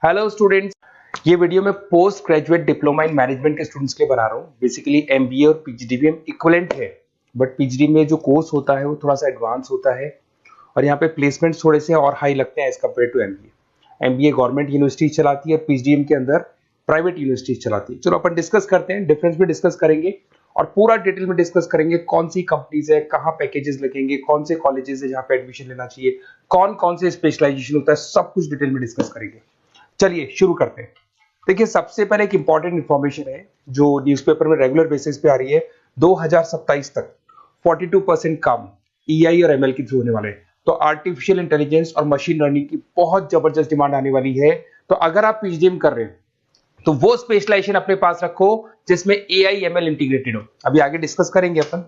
Hello students, ये video मैं post graduate diploma in management के स्टूडेंट्स के लिए बना रहा हूँ। बेसिकली एमबीए और पीजीडीबीएम इक्विवेलेंट है, बट पीजीडी में जो कोर्स होता है वो थोड़ा सा एडवांस होता है और यहाँ पे प्लेसमेंट्स थोड़े से और हाई लगते हैं as compare to MBA. MBA government university चलाती है, पीजीडीएम के अंदर प्राइवेट यूनिवर्सिटी चलाती है। चलो अपन डिस्कस करते हैं, डिफरेंस भी डिस्कस करेंगे और पूरा डिटेल में डिस्कस करेंगे कौन सी कंपनीज है, कहाँ पैकेजेस लगेंगे, कौन से कॉलेजेस है जहाँ पे एडमिशन लेना चाहिए, कौन कौन से स्पेशलाइजेशन होता है, सब कुछ डिटेल में डिस्कस करेंगे। चलिए शुरू करते हैं। देखिए, सबसे पहले एक इंपॉर्टेंट इंफॉर्मेशन है जो न्यूज़पेपर में रेगुलर बेसिस पे आ रही है। 2027 तक 42% काम ईआई और एमएल के थ्रू होने वाले हैं। तो आर्टिफिशियल इंटेलिजेंस और मशीन लर्निंग की बहुत जबरदस्त डिमांड आने वाली है। तो अगर आप पीजीडीएम कर रहे हैं तो वो स्पेशलाइजेशन अपने पास रखो जिसमें एआई एमएल इंटीग्रेटेड हो। अभी आगे डिस्कस करेंगे अपन।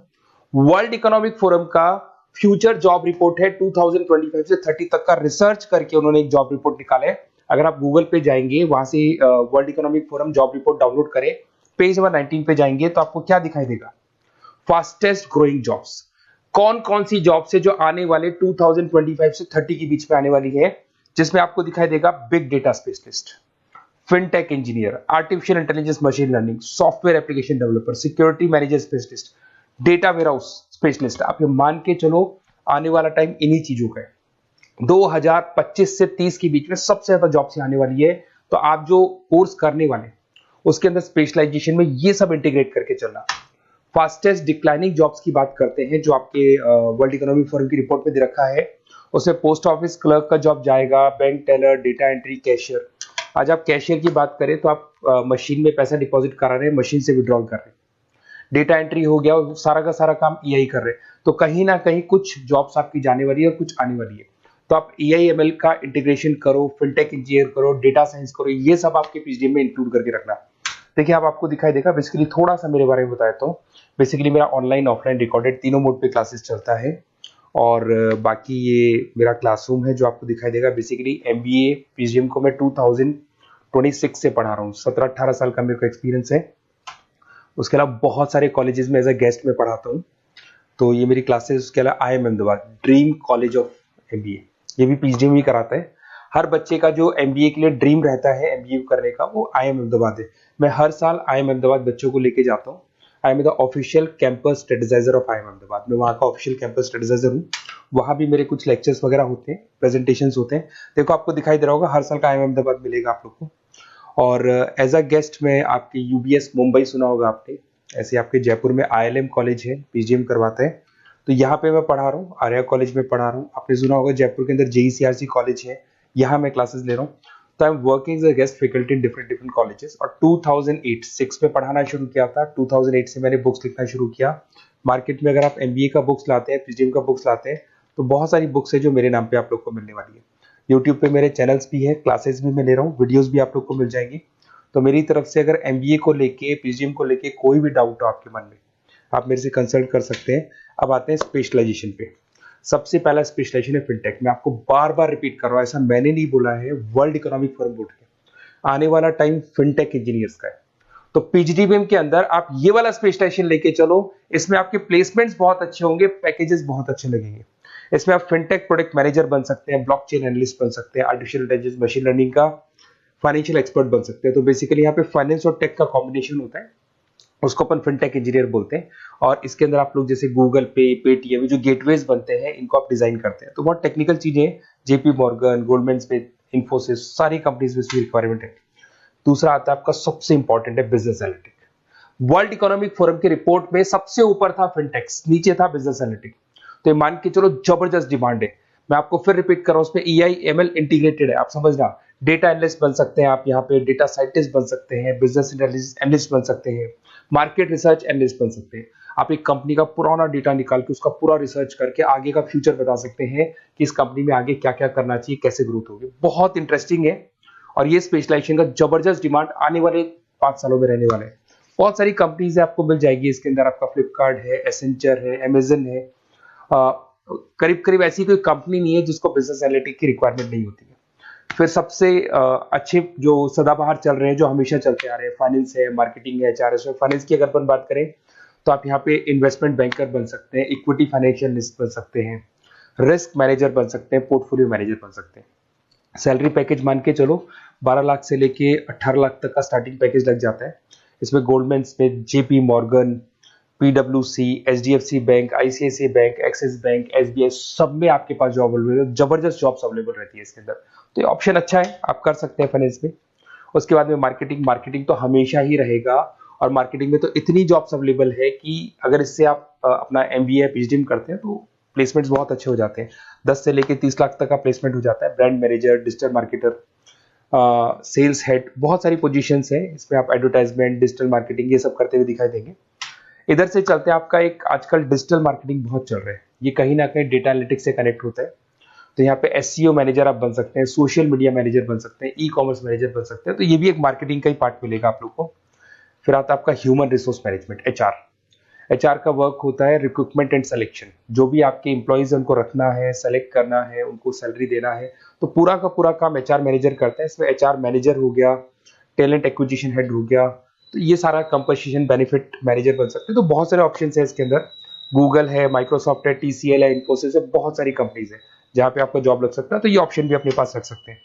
वर्ल्ड इकोनॉमिक फोरम का फ्यूचर जॉब रिपोर्ट है 2025 से 30 तक का रिसर्च करके उन्होंने एक जॉब रिपोर्ट निकाला है। अगर आप गूगल पे जाएंगे, वहां से world economic forum job report download करें, पेज नंबर 19 पे जाएंगे तो आपको क्या दिखाई देगा? फास्टेस्ट ग्रोइंग जॉब्स, कौन कौन सी जॉब्स है जो आने वाले 2025 से 30 के बीच में आने वाली है, जिसमें आपको दिखाई देगा big data specialist, fintech engineer, artificial intelligence machine learning, software application developer, security manager specialist, data warehouse specialist. आप ये मान के चलो आने वाला टाइम इन्हीं चीजों का है। 2025 से 30 के बीच में सबसे ज्यादा जॉब्स आने वाली है। तो आप जो कोर्स करने वाले उसके अंदर स्पेशलाइजेशन में ये सब इंटीग्रेट करके चलना। फास्टेस्ट डिक्लाइनिंग जॉब्स की बात करते हैं जो आपके वर्ल्ड इकोनॉमिक फोरम की रिपोर्ट में दे रखा है। उसमें पोस्ट ऑफिस क्लर्क का जॉब जाएगा, bank teller, data entry, cashier. आज आप कैशियर की बात करें तो आप मशीन में पैसा डिपॉजिट करा रहे हैं, मशीन से विड्रॉल कर रहे हैं। डेटा एंट्री हो गया, सारा का सारा काम ईआई कर रहे हैं। तो कहीं ना कहीं कुछ जॉब्स आपकी जाने वाली है और कुछ आने वाली है। तो आप एआई एमएल का इंटीग्रेशन करो, फिनटेक इंजीनियर करो, डेटा साइंस करो, ये सब आपके पीजीडीएम में इंक्लूड करके रखना। देखिए, अब आपको दिखाई देगा। बेसिकली थोड़ा सा मेरे बारे में बताता हूँ। बेसिकली मेरा ऑनलाइन ऑफलाइन रिकॉर्डेड तीनों मोड पे क्लासेस चलता है और बाकी ये मेरा क्लासरूम है जो आपको दिखाई देगा। बेसिकली एमबीए पीजीडीएम को मैं 2026 से पढ़ा रहा हूँ। 17-18 साल का मेरे को एक्सपीरियंस है। उसके अलावा बहुत सारे कॉलेजेस में एज अ गेस्ट में पढ़ाता हूँ। तो ये मेरी क्लासेस, उसके अलावा IIM Ahmedabad dream college of MBA, ये भी पीजीडीएम ही कराता है। हर बच्चे का जो एमबीए के लिए ड्रीम रहता है एमबीए करने का, वो आईएम अहमदाबाद है। मैं हर साल आईएम अहमदाबाद बच्चों को लेके जाता हूँ। I am the official campus strategizer of IIM Ahmedabad. मैं वहाँ का ऑफिशियल कैंपस स्ट्रेटेजाइजर हूँ। वहाँ भी मेरे कुछ लेक्चर्स वगैरह होते हैं, प्रेजेंटेशंस होते हैं। देखो, आपको दिखाई दे रहा होगा, हर साल का आईएम अहमदाबाद मिलेगा आप लोग को। और एज अ गेस्ट में आपके यूबीएस मुंबई सुना होगा आपने, ऐसे आपके जयपुर में आईएलएम कॉलेज है, पीजीडीएम करवाता है। तो यहाँ पे मैं पढ़ा रहा हूँ, आर्या कॉलेज में पढ़ा रहा हूँ। आपने सुना होगा जयपुर के अंदर जेईसीआरसी कॉलेज है, यहाँ मैं क्लासेस ले रहा हूँ। तो I am working as a guest faculty in different different colleges. और 2008-6 में पढ़ाना शुरू किया था। 2008 से मैंने बुक्स लिखना शुरू किया। मार्केट में अगर आप एमबीए का बुक्स लाते हैं, पीजीडीएम का बुक्स लाते हैं, तो बहुत सारी बुक्स है जो मेरे नाम पे आप लोग को मिलने वाली है। यूट्यूब पे मेरे चैनल्स भी है, क्लासेस भी मैं ले रहा हूँ, वीडियोज भी आप लोग को मिल जाएंगी। तो मेरी तरफ से अगर एमबीए को लेके, पीजीडीएम को लेके कोई भी डाउट हो आपके मन में, आप मेरे से कंसल्ट कर सकते हैं। अब आते हैं स्पेशलाइजेशन पे। सबसे पहला स्पेशलाइजेशन है फिनटेक। मैं आपको बार बार रिपीट कर रहा हूँ, ऐसा मैंने नहीं बोला है, वर्ल्ड इकोनॉमिक फोरम बोर्ड के। आने वाला टाइम फिनटेक इंजीनियर्स का है। तो पीजीडीबीएम के अंदर आप ये वाला स्पेशलाइजेशन लेके चलो। इसमें आपके प्लेसमेंट्स बहुत अच्छे होंगे, पैकेजेस बहुत अच्छे लगेंगे। इसमें आप फिनटेक प्रोडक्ट मैनेजर बन सकते हैं, ब्लॉकचेन एनालिस्ट बन सकते हैं, आर्टिफिशियल इंटेलिजेंस मशीन लर्निंग का फाइनेंशियल एक्सपर्ट बन सकते हैं। तो बेसिकली यहाँ पे फाइनेंस और टेक का कॉम्बिनेशन होता है, उसको अपन फिनटेक इंजीनियर बोलते हैं। और इसके अंदर आप लोग जैसे गूगल पे, पेटीएम, जो गेटवेज बनते हैं, इनको आप डिजाइन करते हैं। तो बहुत टेक्निकल चीजें हैं। JP Morgan, Goldman Smith, Infosys, सारी कंपनीज में इसकी रिक्वायरमेंट है। दूसरा आता है आपका सबसे इंपॉर्टेंट है business analytic. World economic forum की रिपोर्ट में सबसे ऊपर था फिनटेक्स, नीचे था बिजनेस एनालिटिक। तो ये मान के चलो जबरदस्त डिमांड है। मैं आपको फिर रिपीट कर रहा हूं, उसमें ईआई एमएल इंटीग्रेटेड है, आप समझना। डेटा एनालिस्ट बन सकते हैं आप, यहाँ पे डेटा साइंटिस्ट बन सकते हैं, बिजनेस एनालिस्ट बन सकते हैं, मार्केट रिसर्च एनालिस्ट बन सकते हैं। आप एक कंपनी का पुराना डेटा निकाल के उसका पूरा रिसर्च करके आगे का फ्यूचर बता सकते हैं कि इस कंपनी में आगे क्या क्या करना चाहिए, कैसे ग्रोथ होगी। बहुत इंटरेस्टिंग है और ये स्पेशलाइजेशन का जबरदस्त डिमांड आने वाले 5 सालों में रहने वाले हैं। बहुत सारी कंपनीज आपको मिल जाएगी इसके अंदर। आपका फ्लिपकार्ट है, एसेंचर है, अमेजन है। करीब करीब ऐसी कोई कंपनी नहीं है जिसको बिजनेस एनालिटिक की रिक्वायरमेंट नहीं होती है। फिर सबसे अच्छे जो सदाबहार चल रहे हैं, जो हमेशा चलते आ रहे हैं, फाइनेंस है, मार्केटिंग है, एचआर है। फाइनेंस की अगर अपन बात करें तो आप यहाँ पे इन्वेस्टमेंट बैंकर बन सकते हैं, इक्विटी फाइनेंशियल बन सकते हैं, रिस्क मैनेजर बन सकते हैं, पोर्टफोलियो मैनेजर बन सकते हैं। सैलरी पैकेज मान के चलो 12 लाख से लेके 18 लाख तक का स्टार्टिंग पैकेज लग जाता है। इसमें गोल्डमैन स्मिथ, जेपी मॉर्गन, पीडब्ल्यूसी, HDFC bank, ICICI bank, Axis bank, SBI, सब में आपके पास जॉब अवेलेबल है। जबरदस्त जॉब्स अवेलेबल रहती है इसके अंदर, तो ये ऑप्शन अच्छा है, आप कर सकते हैं फाइनेंस में। उसके बाद में मार्केटिंग, मार्केटिंग तो हमेशा ही रहेगा, और मार्केटिंग में तो इतनी जॉब्स अवेलेबल है कि अगर इससे आप अपना एमबीए पीएचडी करते हैं तो प्लेसमेंट्स बहुत अच्छे हो जाते हैं। 10 से लेके 30 लाख तक का प्लेसमेंट हो जाता है। Brand manager, digital marketer, sales head, बहुत सारी पोजीशंस है इसमें। आप एडवर्टाइजमेंट, डिजिटल मार्केटिंग ये सब करते हुए दिखाई देंगे। इधर से चलते हैं, आपका एक आजकल डिजिटल मार्केटिंग बहुत चल रहा है, ये कहीं ना कहीं डेटा एनालिटिक्स से कनेक्ट होता है। तो यहाँ पे एसईओ मैनेजर आप बन सकते हैं, सोशल मीडिया मैनेजर बन सकते हैं, ई कॉमर्स मैनेजर बन सकते हैं, तो ये भी एक मार्केटिंग का ही पार्ट मिलेगा आप लोग को। फिर आता है आपका human resource management, HR. HR का वर्क होता है रिक्रूटमेंट एंड सिलेक्शन। जो भी आपके एम्प्लॉयज उनको रखना है, सेलेक्ट करना है, उनको सैलरी देना है, तो पूरा का पूरा काम एचआर मैनेजर करता है। इसमें एचआर मैनेजर हो गया, टैलेंट एक्विजिशन हेड हो गया, तो ये सारा कंपनसेशन बेनिफिट मैनेजर बन सकते हैं। तो बहुत सारे ऑप्शन है इसके अंदर। गूगल है, माइक्रोसॉफ्ट है, टीसीएल है, इन्फोसिस है, बहुत सारी कंपनीज है जहां पे आपका जॉब लग सकता है, तो ये ऑप्शन भी अपने पास रख सकते हैं।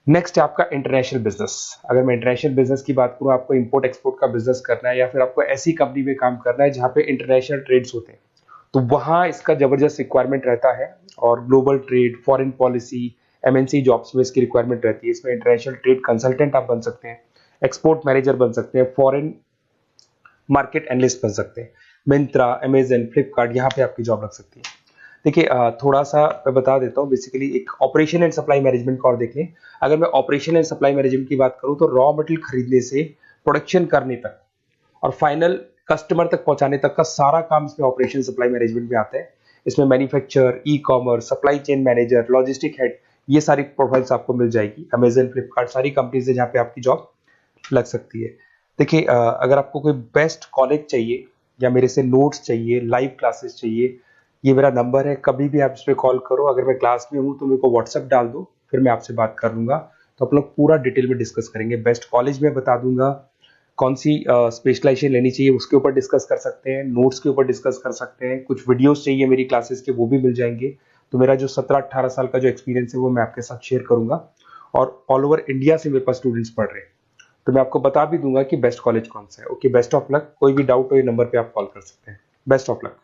नेक्स्ट है आपका इंटरनेशनल बिजनेस। अगर मैं इंटरनेशनल बिजनेस की बात करूं, आपको इंपोर्ट एक्सपोर्ट का बिजनेस करना है, या फिर आपको ऐसी कंपनी में काम करना है जहां पे इंटरनेशनल ट्रेड्स होते हैं, तो वहां इसका जबरदस्त रिक्वायरमेंट रहता है। और global trade, foreign policy, MNC jobs में इसकी रिक्वायरमेंट रहती है। इसमें इंटरनेशनल ट्रेड कंसल्टेंट आप बन सकते हैं, एक्सपोर्ट मैनेजर बन सकते हैं, फॉरेन मार्केट एनालिस्ट बन सकते हैं। मिंत्रा, अमेजन, फ्लिपकार्ट, यहाँ पे आपकी जॉब लग सकती है। देखिए थोड़ा सा मैं बता देता हूँ। बेसिकली एक ऑपरेशन एंड सप्लाई मैनेजमेंट का और देख लें। अगर मैं ऑपरेशन एंड सप्लाई मैनेजमेंट की बात करूँ, तो रॉ मटेरियल खरीदने से प्रोडक्शन करने तक और फाइनल कस्टमर तक पहुंचाने तक का सारा काम इसमें ऑपरेशन सप्लाई मैनेजमेंट में आता है। इसमें manufacture, e commerce, supply chain manager, logistic head, ये सारी प्रोफाइल्स आपको मिल जाएगी। अमेजन, फ्लिपकार्ट, सारी कंपनीज है जहाँ पे आपकी जॉब लग सकती है। देखिए अगर आपको कोई बेस्ट कॉलेज चाहिए, या मेरे से नोट्स चाहिए, लाइव क्लासेस चाहिए, ये मेरा नंबर है, कभी भी आप इस पर कॉल करो। अगर मैं क्लास में हूँ तो मेरे को व्हाट्सएप डाल दो, फिर मैं आपसे बात कर लूंगा। तो आप लोग पूरा डिटेल में डिस्कस करेंगे। बेस्ट कॉलेज में बता दूंगा, कौन सी स्पेशलाइजेशन लेनी चाहिए उसके ऊपर डिस्कस कर सकते हैं, नोट्स के ऊपर डिस्कस कर सकते हैं। कुछ वीडियोस चाहिए मेरी क्लासेस के, वो भी मिल जाएंगे। तो मेरा जो 17-18 साल का जो एक्सपीरियंस है वो मैं आपके साथ शेयर करूंगा। और ऑल ओवर इंडिया से मेरे पास स्टूडेंट्स पढ़ रहे हैं, तो मैं आपको बता भी दूंगा कि बेस्ट कॉलेज कौन सा है। Okay, best of luck. कोई भी डाउट हो ये नंबर पे आप कॉल कर सकते हैं। Best of luck.